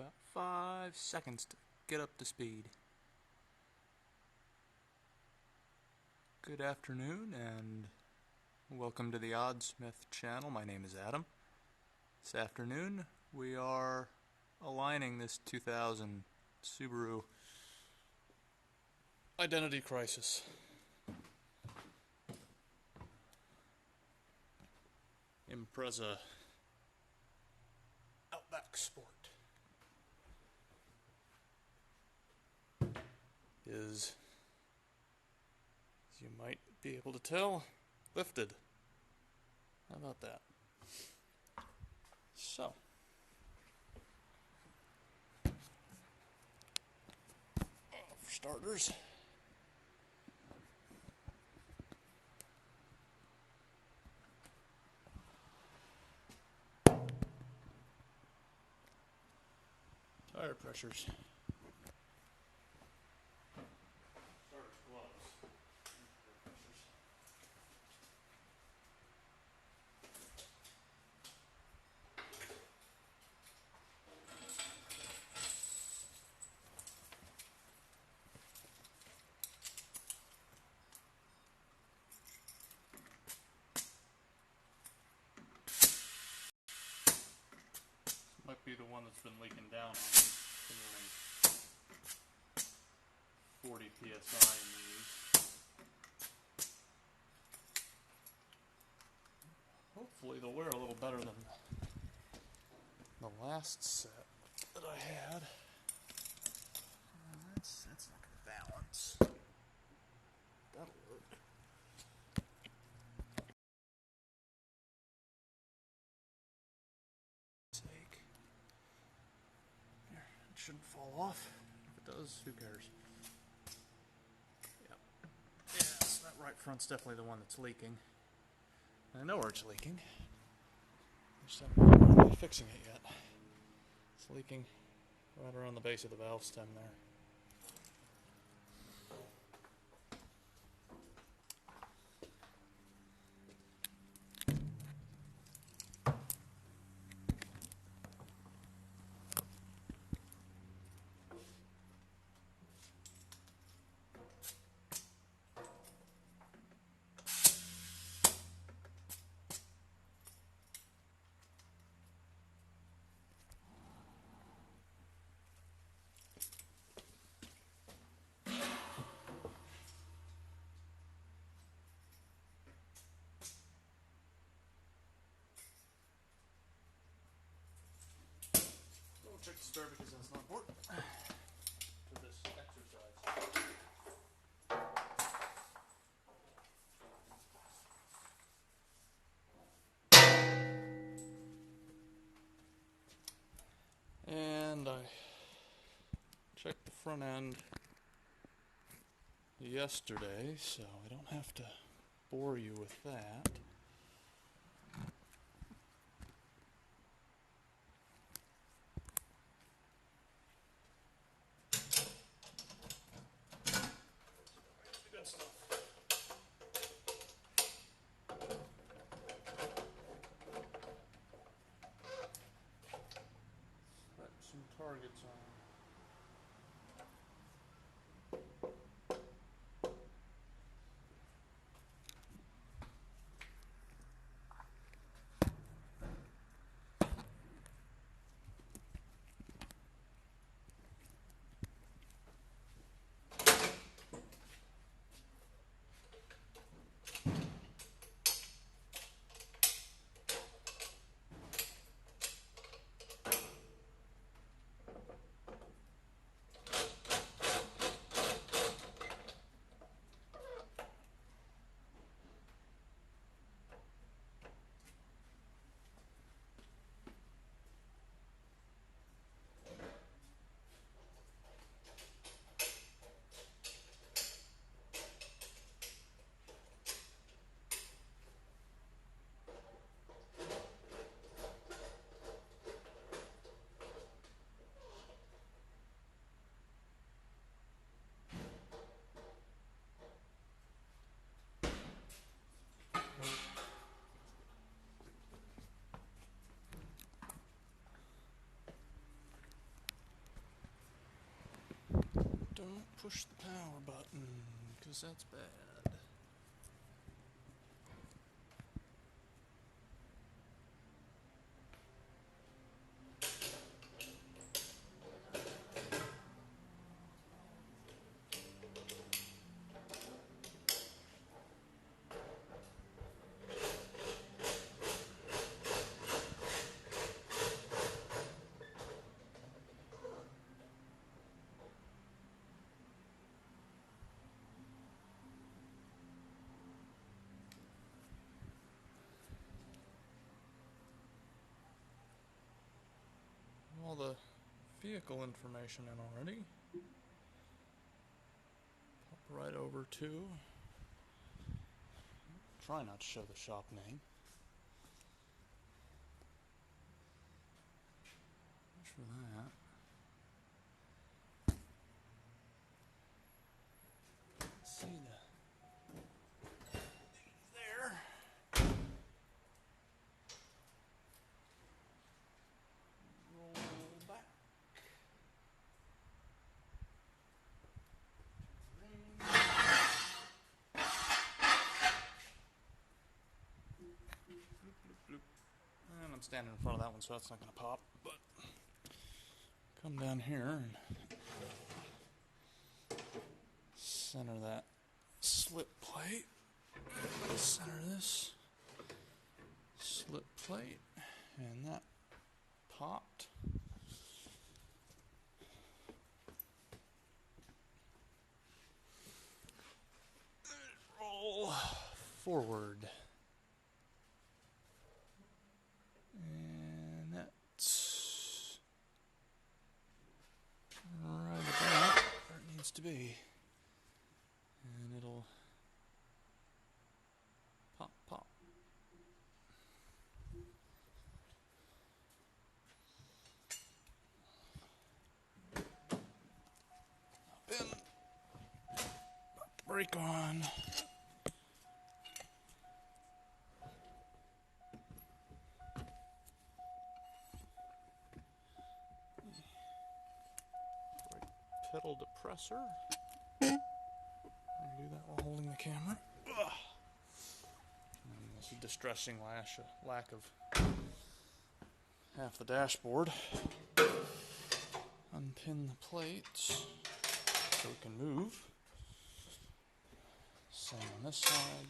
about 5 seconds to get up to speed. Good afternoon and welcome to the Oddsmith channel. My name is Adam. This afternoon we are aligning this 2000 Subaru Identity Crisis. Impreza Outback Sport is, as you might be able to tell, lifted. How about that? So, for starters, tire pressures. Starter's gloves. Might be the one that's been leaking down on me. Been running 40 psi in these. Hopefully they'll wear a little better than the last set that I had. That's not going to balance. That'll work. It shouldn't fall off. If it does, who cares? Yep. Yes, that right front's definitely the one that's leaking. And I know where it's leaking. I just haven't really fixing it yet. It's leaking right around the base of the valve stem there. Check the star because that's not important for this exercise. And I checked the front end yesterday, so I don't have to bore you with that. Targets on. don't push the power button, because that's bad. All the vehicle information in already. Pop right over to. Try not to show the shop name. Thanks for that. Let's see the there. Roll back. And I'm standing in front of that one, so that's not going to pop. But come down here and center that slip plate. Center this slip plate, and that popped. Roll forward. And that's right about where it needs to be. And it'll pop, pop. Pin. Put the brake on. Pedal depressor. I can do that while holding the camera. And this is distressing lack of half the dashboard. Unpin the plates so we can move. Same on this side.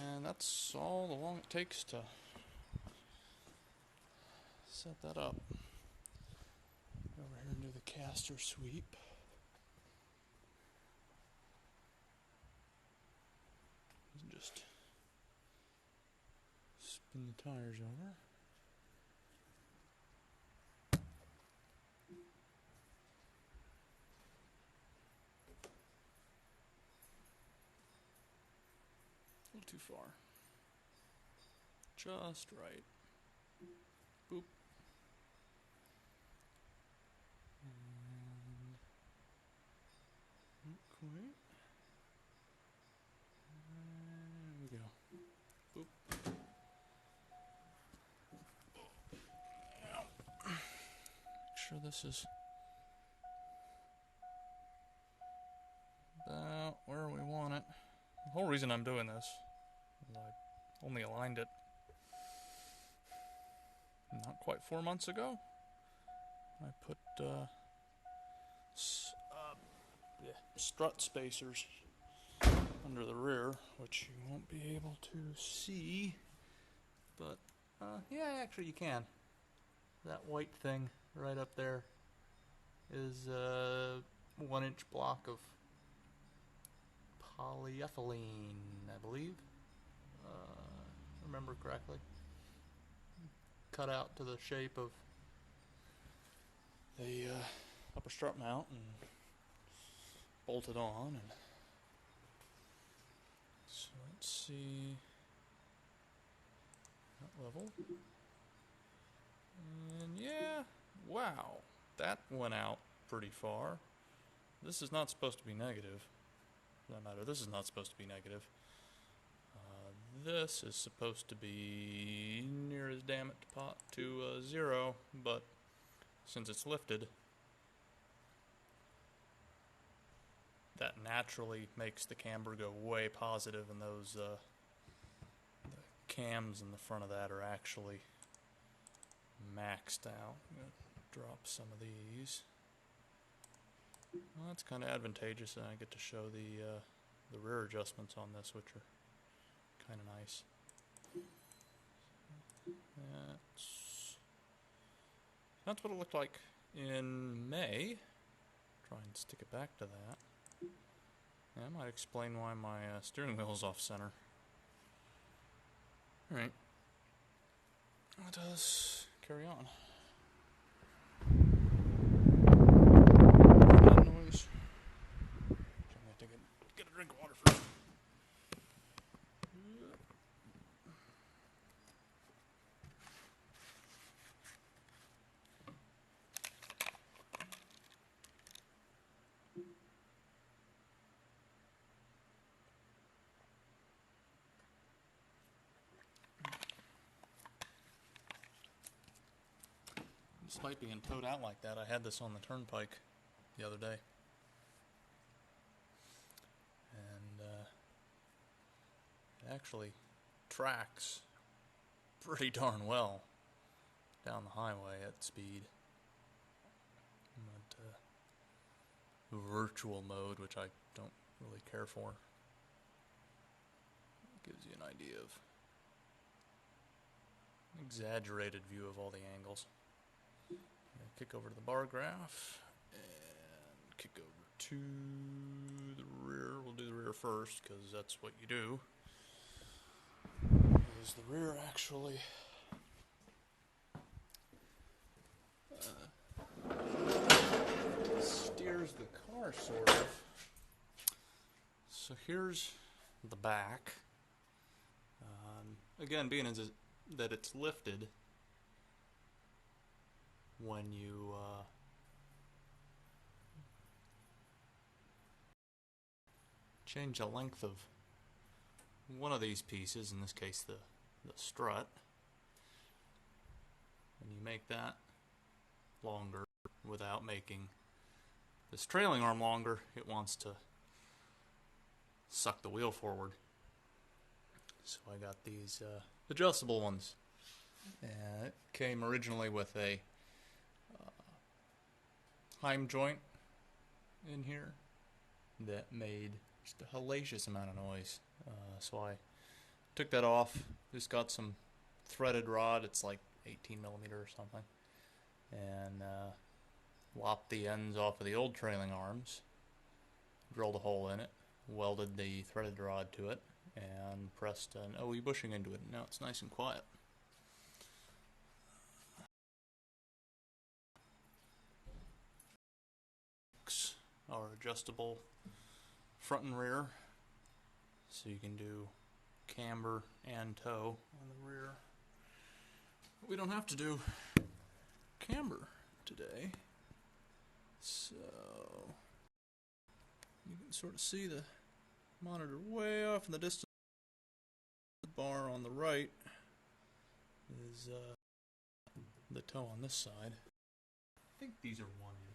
And that's all the long it takes to set that up. Go over here and do the caster sweep. Just spin the tires over. A little too far. Just right. Boop. And not quite. There we go. Boop. Make sure this is about where we want it. The whole reason I'm doing this is I only aligned it not quite 4 months ago. I put strut spacers under the rear, which you won't be able to see, but yeah, actually you can. That white thing right up there is a 1-inch block of polyethylene, I believe, remember correctly, cut out to the shape of the upper strut mount and bolted on. And so let's see that level, and yeah, wow, that went out pretty far. This is not supposed to be negative. For that matter, this is not supposed to be negative. This is supposed to be near as damn it to 0, but since it's lifted, that naturally makes the camber go way positive, and those the cams in the front of that are actually maxed out. I'm going to drop some of these. Well, that's kind of advantageous, and I get to show the rear adjustments on this, which are kind of nice. That's what it looked like in May. Try and stick it back to that. Yeah, I might explain why my steering wheel is off center. Alright. Let us carry on. That noise. I'm going to get a drink of water first. Despite being towed out like that, I had this on the turnpike the other day. And it actually tracks pretty darn well down the highway at speed. But virtual mode, which I don't really care for, gives you an idea of an exaggerated view of all the angles. Kick over to the bar graph and kick over to the rear. We'll do the rear first because that's what you do. Because the rear actually steers the car, sort of. So here's the back. Again, being as that it's lifted, when you change the length of one of these pieces, in this case the strut, when you make that longer without making this trailing arm longer, it wants to suck the wheel forward. So I got these adjustable ones. And it came originally with a Heim joint in here that made just a hellacious amount of noise. So I took that off, just got some threaded rod, it's like 18 millimeter or something, and lopped the ends off of the old trailing arms, drilled a hole in it, welded the threaded rod to it, and pressed an OE bushing into it, and now it's nice and quiet. Are adjustable front and rear, so you can do camber and tow on the rear. We don't have to do camber today, so you can sort of see the monitor way off in the distance. The bar on the right is the toe on this side. I think these are 1 inch.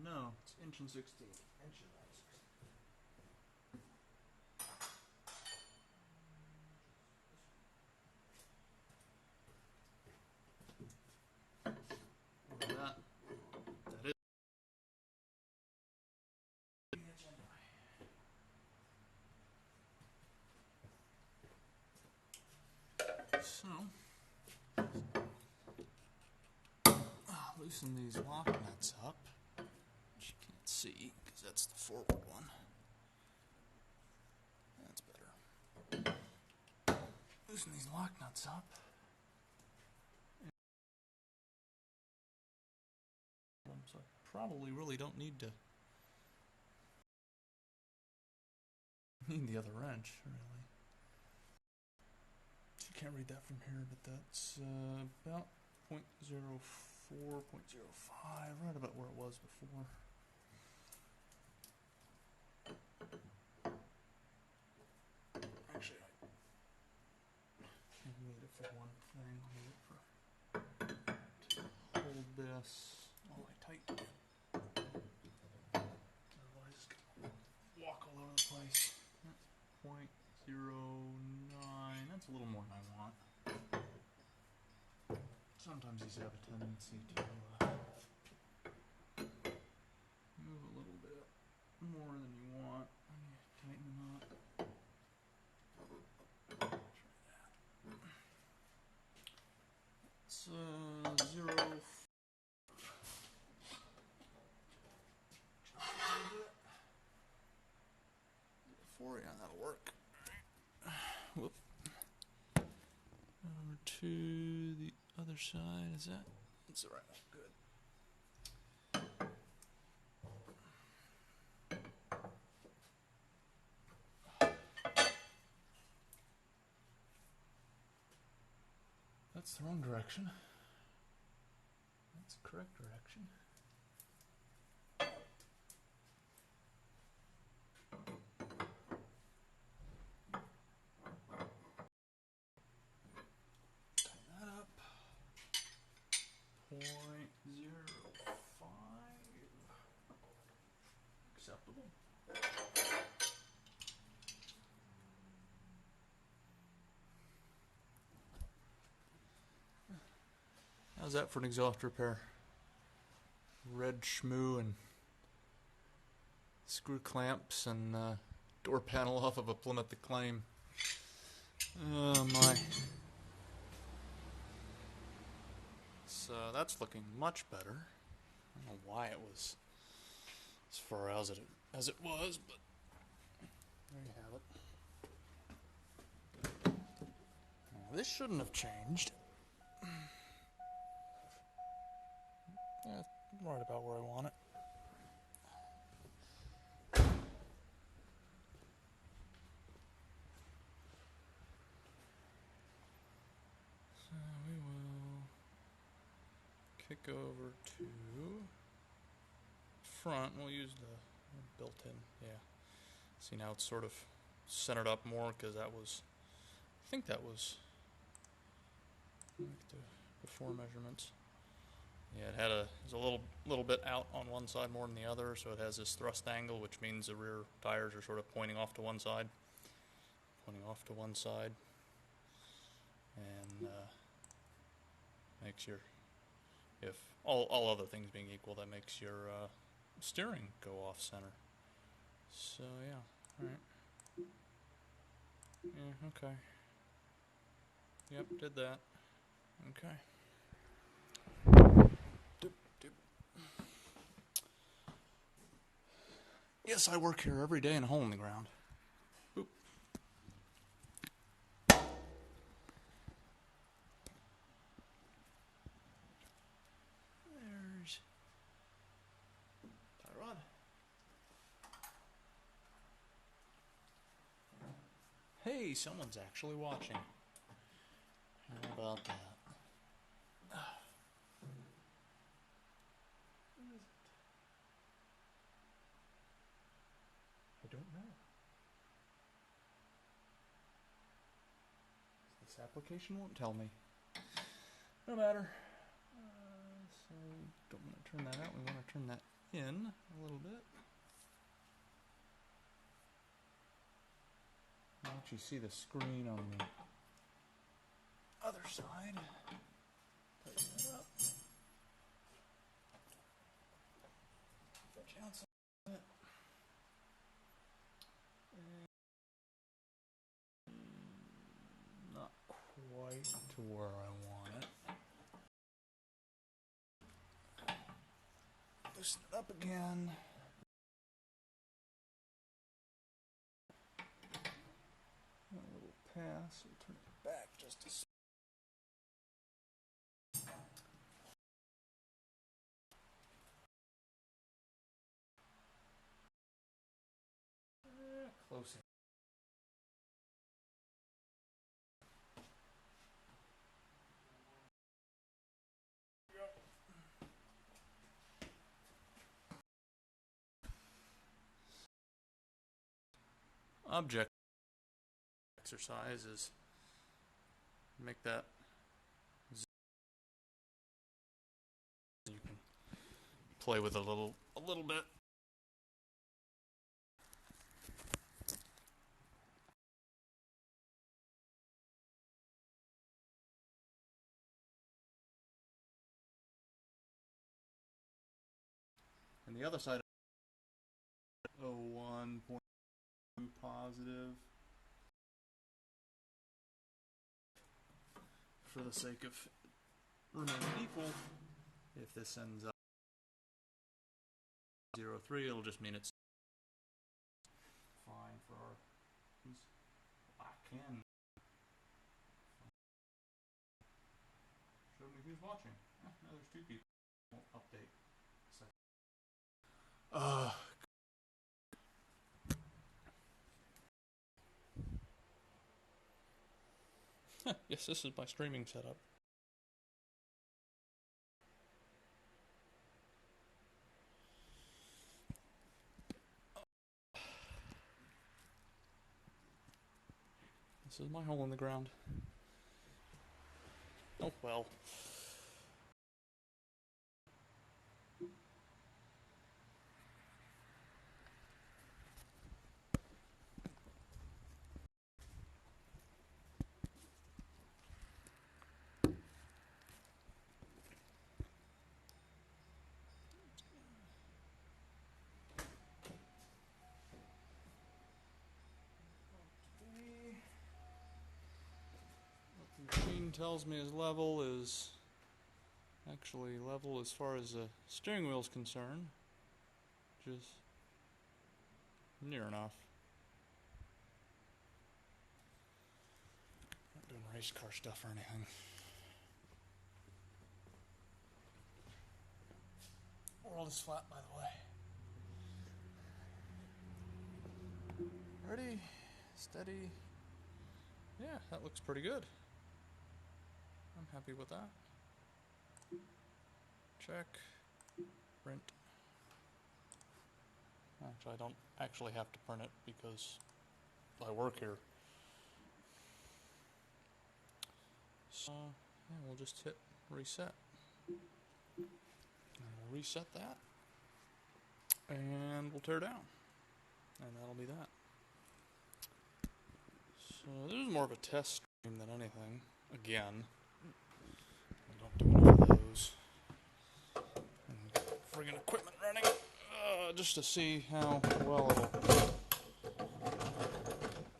No, it's 1 and 16 inches. That is. So, loosen these lock nuts up, which you can't see because that's the forward one. That's better. Loosen these lock nuts up. So I probably really don't need the other wrench, really. You can't read that from here, but that's about 0.04, 0.05, right about where it was before. this while I tighten it. Otherwise it's going to walk all over the place. 0.09, that's a little more than I want. Sometimes these have a tendency to move a little bit more than you want when you tighten them up. Try that. It's 0. Yeah, that'll work. Whoop. Over to the other side. Is that? That's the right one. Good. That's the wrong direction. That's the correct direction. Tighten that up. 0.05. Acceptable. How's that for an exhaust repair? Red schmoo and screw clamps and door panel off of a Plymouth Acclaim. Oh my. So that's looking much better. I don't know why it was as far as it was, but there you have it. Now, this shouldn't have changed. Yeah, right about where I want it. So we will kick over to front. We'll use the built-in, yeah. See, now it's sort of centered up more because that was, I think that was like the before measurements. Yeah, it was a little bit out on one side more than the other, so it has this thrust angle, which means the rear tires are sort of pointing off to one side. And makes your, if all other things being equal, that makes your steering go off center. So yeah, alright. Yeah, okay. Yep, did that. Okay. Yes, I work here every day in a hole in the ground. Boop. There's tie rod. Hey, someone's actually watching. How about that? What is it? I don't know. This application won't tell me. No matter. So we don't want to turn that out. We want to turn that in a little bit. Now that you see the screen on the other side, tighten that up. Jounce on it. And not quite to where I want it. Loosen it up again. A little pass. We'll turn it back just a second. Close in. Object exercise is make that you play with it a little bit. And the other side, 01.2 positive. For the sake of remaining equal, if this ends up 0.3, it'll just mean it's fine for our. I can show me who's watching. Oh, no, there's two people. Won't update. Yes, this is my streaming setup. This is my hole in the ground. Oh well. Machine tells me his level is actually level as far as the steering wheel is concerned, which is near enough. Not doing race car stuff or anything. World is flat, by the way. Ready, steady. Yeah, that looks pretty good. I'm happy with that. Check. Print. Actually, I don't actually have to print it because I work here. So, yeah, we'll just hit reset. And we'll reset that. And we'll tear down. And that'll be that. So, this is more of a test stream than anything. Again. I don't do enough of those. And friggin' equipment running. Just to see how well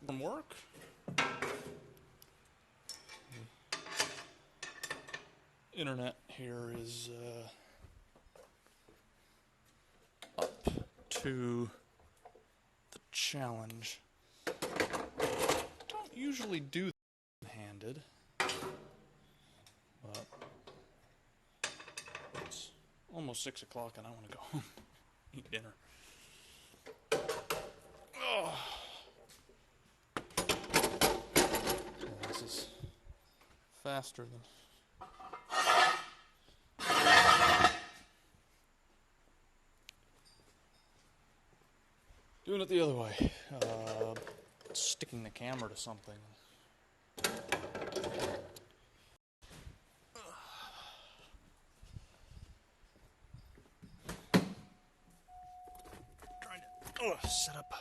it'll work. The internet here is up to the challenge. Don't usually do handed, but it's almost 6 o'clock and I want to go home and eat dinner. Oh. So this is faster than doing it the other way. Sticking the camera to something. Trying to set up